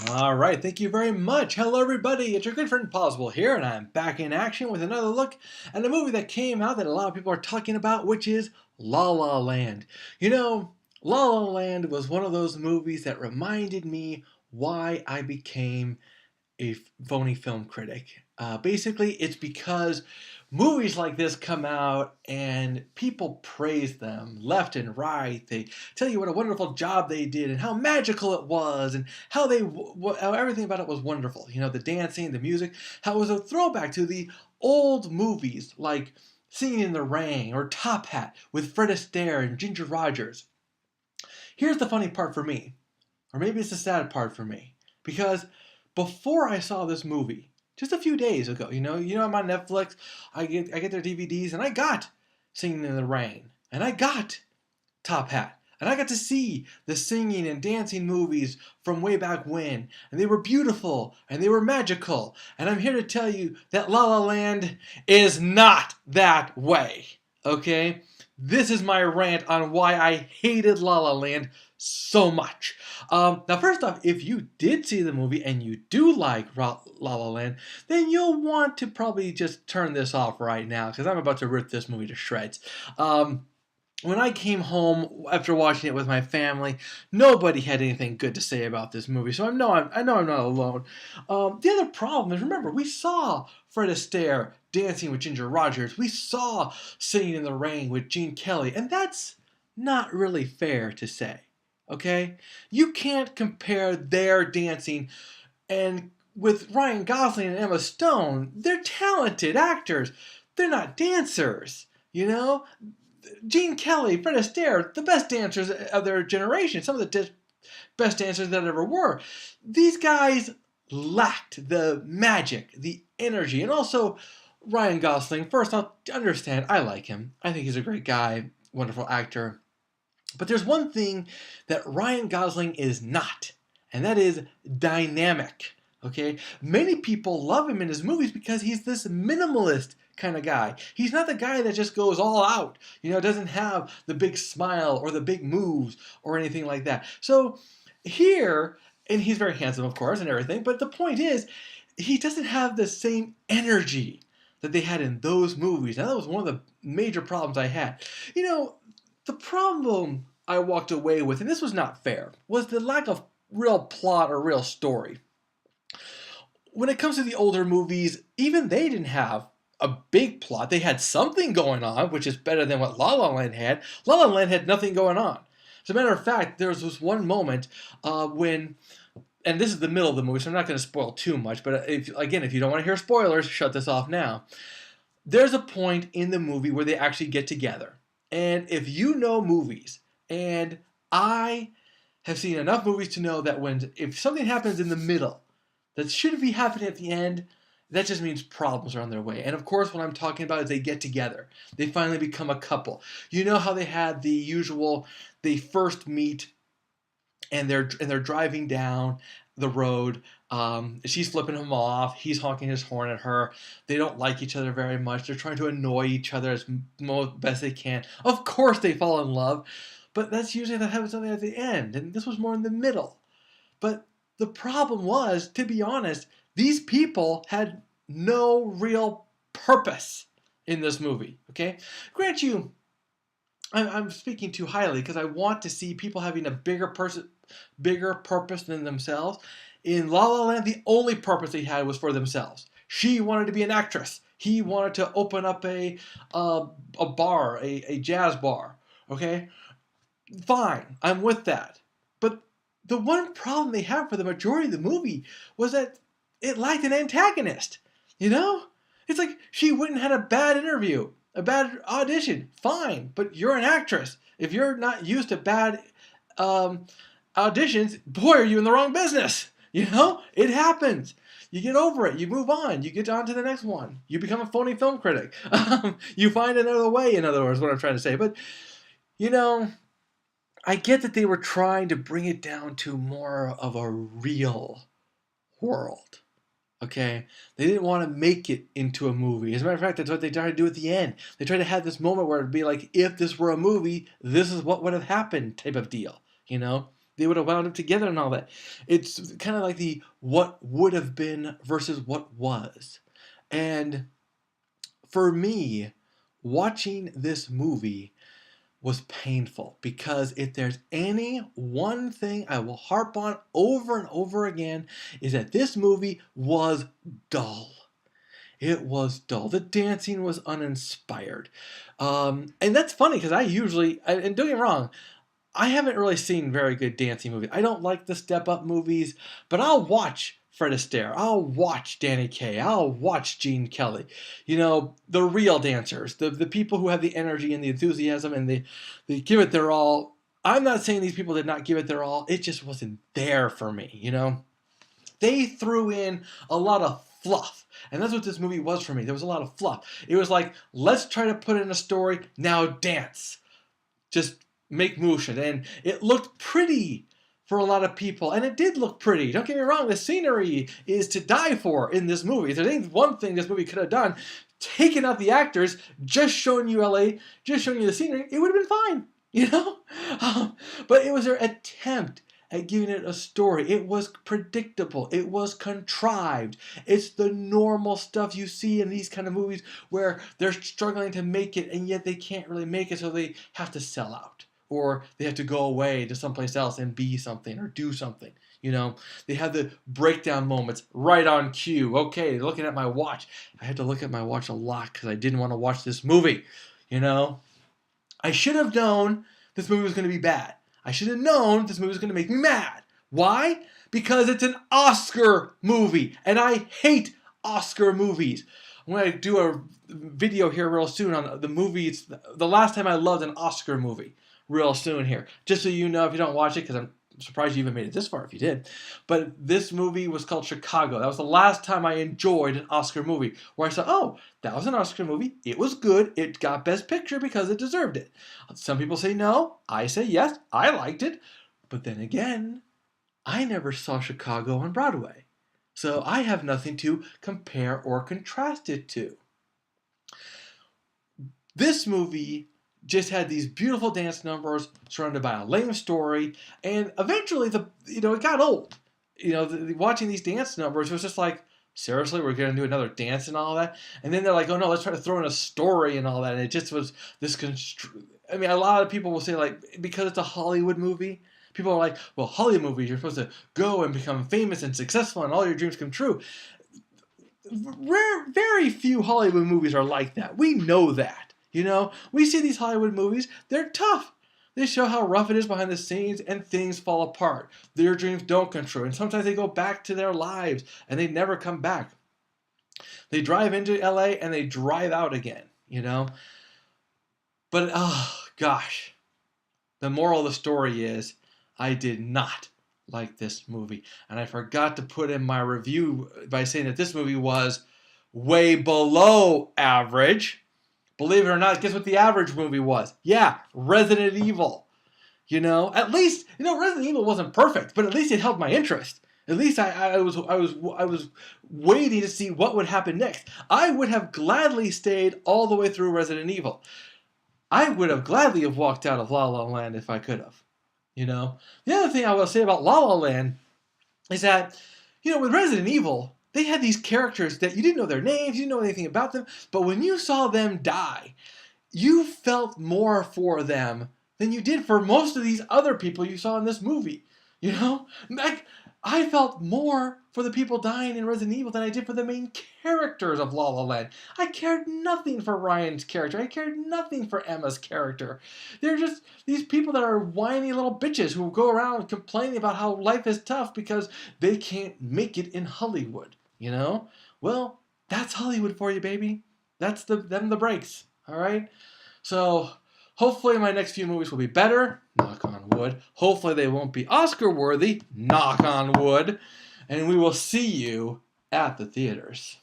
All right, thank you very much. Hello, everybody. It's your good friend Possible here, and I'm back in action with another look at a movie that came out that a lot of people are talking about, which is La La Land. You know, La La Land was one of those movies that reminded me why I became a phony film critic. Basically, it's because movies like this come out and people praise them left and right. They tell you what a wonderful job they did and how magical it was and how everything about it was wonderful. You know, the dancing, the music, how it was a throwback to the old movies like Singing in the Rain or Top Hat with Fred Astaire and Ginger Rogers. Here's the funny part for me, or maybe it's the sad part for me, because before I saw this movie, just a few days ago, I'm on Netflix, I get their DVDs, and I got Singing in the Rain, and I got Top Hat, and I got to see the singing and dancing movies from way back when, and they were beautiful, and they were magical, and I'm here to tell you that La La Land is not that way, okay? This is my rant on why I hated La La Land so much. Now, first off, if you did see the movie and you do like La La Land, then you'll want to probably just turn this off right now because I'm about to rip this movie to shreds. When I came home after watching it with my family, nobody had anything good to say about this movie, so I know I'm not alone. The other problem is, remember, we saw Fred Astaire dancing with Ginger Rogers. We saw Singing in the Rain with Gene Kelly, and that's not really fair to say. Okay, you can't compare their dancing and with Ryan Gosling and Emma Stone. They're talented actors. They're not dancers. You know, Gene Kelly, Fred Astaire, the best dancers of their generation, some of the best dancers that ever were. These guys lacked the magic, the energy, and also Ryan Gosling. First, I'll understand, I like him. I think he's a great guy, wonderful actor. But there's one thing that Ryan Gosling is not, and that is dynamic. Okay? Many people love him in his movies because he's this minimalist kind of guy. He's not the guy that just goes all out, doesn't have the big smile or the big moves or anything like that. So here, and he's very handsome, of course, and everything, but the point is, he doesn't have the same energy that they had in those movies. Now, that was one of the major problems I had. The problem I walked away with, and this was not fair, was the lack of real plot or real story. When it comes to the older movies, even they didn't have a big plot. They had something going on, which is better than what La La Land had. La La Land had nothing going on. As a matter of fact, there was this one moment when, and this is the middle of the movie, so I'm not going to spoil too much, but if you don't want to hear spoilers, shut this off now. There's a point in the movie where they actually get together. And if you know movies, and I have seen enough movies to know that if something happens in the middle that shouldn't be happening at the end, that just means problems are on their way. And of course, what I'm talking about is they get together. They finally become a couple. You know how they had the usual, they first meet and they're driving down the road. She's flipping him off. He's honking his horn at her. They don't like each other very much. They're trying to annoy each other as best they can. Of course they fall in love, but that's usually that happens at the end. And this was more in the middle. But the problem was, to be honest, these people had no real purpose in this movie. Okay, grant you, I'm speaking too highly because I want to see people having a bigger purpose than themselves. In La La Land, the only purpose they had was for themselves. She wanted to be an actress. He wanted to open up a bar, a jazz bar. Okay, fine, I'm with that. But the one problem they had for the majority of the movie was that it lacked an antagonist. It's like she went and had a bad interview, a bad audition. Fine, but you're an actress. If you're not used to bad auditions, boy, are you in the wrong business. It happens. You get over it. You move on. You get on to the next one. You become a phony film critic. You find another way, in other words, what I'm trying to say. But, I get that they were trying to bring it down to more of a real world. Okay? They didn't want to make it into a movie. As a matter of fact, that's what they tried to do at the end. They tried to have this moment where it'd be like, if this were a movie, this is what would have happened type of deal. they would have wound up together and all that. It's kind of like the what would have been versus what was. And for me, watching this movie was painful because if there's any one thing I will harp on over and over again is that this movie was dull. It was dull. The dancing was uninspired. And that's funny because and don't get me wrong, I haven't really seen very good dancing movies. I don't like the Step Up movies, but I'll watch Fred Astaire. I'll watch Danny Kaye. I'll watch Gene Kelly. You know, the real dancers, the people who have the energy and the enthusiasm and they give it their all. I'm not saying these people did not give it their all. It just wasn't there for me, you know? They threw in a lot of fluff. And that's what this movie was for me. There was a lot of fluff. It was like, let's try to put in a story, now dance. Just make motion. And it looked pretty for a lot of people. And it did look pretty. Don't get me wrong, the scenery is to die for in this movie. If there ain't one thing this movie could have done, taken out the actors, just showing you LA, just showing you the scenery, it would have been fine. You know? But it was their attempt at giving it a story. It was predictable. It was contrived. It's the normal stuff you see in these kind of movies where they're struggling to make it and yet they can't really make it, so they have to sell out. Or they have to go away to someplace else and be something or do something. You know, they have the breakdown moments right on cue. Okay, looking at my watch. I had to look at my watch a lot because I didn't want to watch this movie. You know, I should have known this movie was going to be bad. I should have known this movie was going to make me mad. Why? Because it's an Oscar movie, and I hate Oscar movies. I'm going to do a video here real soon on the movies, the last time I loved an Oscar movie, real soon here. Just so you know, if you don't watch it, because I'm surprised you even made it this far if you did. But this movie was called Chicago. That was the last time I enjoyed an Oscar movie, where I said, oh, that was an Oscar movie. It was good. It got Best Picture because it deserved it. Some people say no. I say yes. I liked it. But then again, I never saw Chicago on Broadway. So I have nothing to compare or contrast it to. This movie just had these beautiful dance numbers surrounded by a lame story, and eventually it got old. Watching these dance numbers was just like, seriously, we're going to do another dance and all that? And then they're like, oh no, let's try to throw in a story and all that. And it just was this a lot of people will say, like, because it's a Hollywood movie, people are like, well, Hollywood movies, you're supposed to go and become famous and successful and all your dreams come true. Very few Hollywood movies are like that. We know that. We see these Hollywood movies, they're tough. They show how rough it is behind the scenes and things fall apart. Their dreams don't come true. And sometimes they go back to their lives and they never come back. They drive into LA and they drive out again, But, oh, gosh. The moral of the story is I did not like this movie. And I forgot to put in my review by saying that this movie was way below average. Believe it or not, guess what the average movie was? Yeah, Resident Evil. At least, Resident Evil wasn't perfect, but at least it held my interest. At least I was waiting to see what would happen next. I would have gladly stayed all the way through Resident Evil. I would have gladly have walked out of La La Land if I could have. The other thing I will say about La La Land is that, with Resident Evil, they had these characters that you didn't know their names, you didn't know anything about them, but when you saw them die, you felt more for them than you did for most of these other people you saw in this movie. Like, I felt more for the people dying in Resident Evil than I did for the main characters of La La Land. I cared nothing for Ryan's character. I cared nothing for Emma's character. They're just these people that are whiny little bitches who go around complaining about how life is tough because they can't make it in Hollywood. Well, that's Hollywood for you, baby. That's them the breaks. All right. So hopefully my next few movies will be better. Knock on wood. Hopefully they won't be Oscar worthy. Knock on wood. And we will see you at the theaters.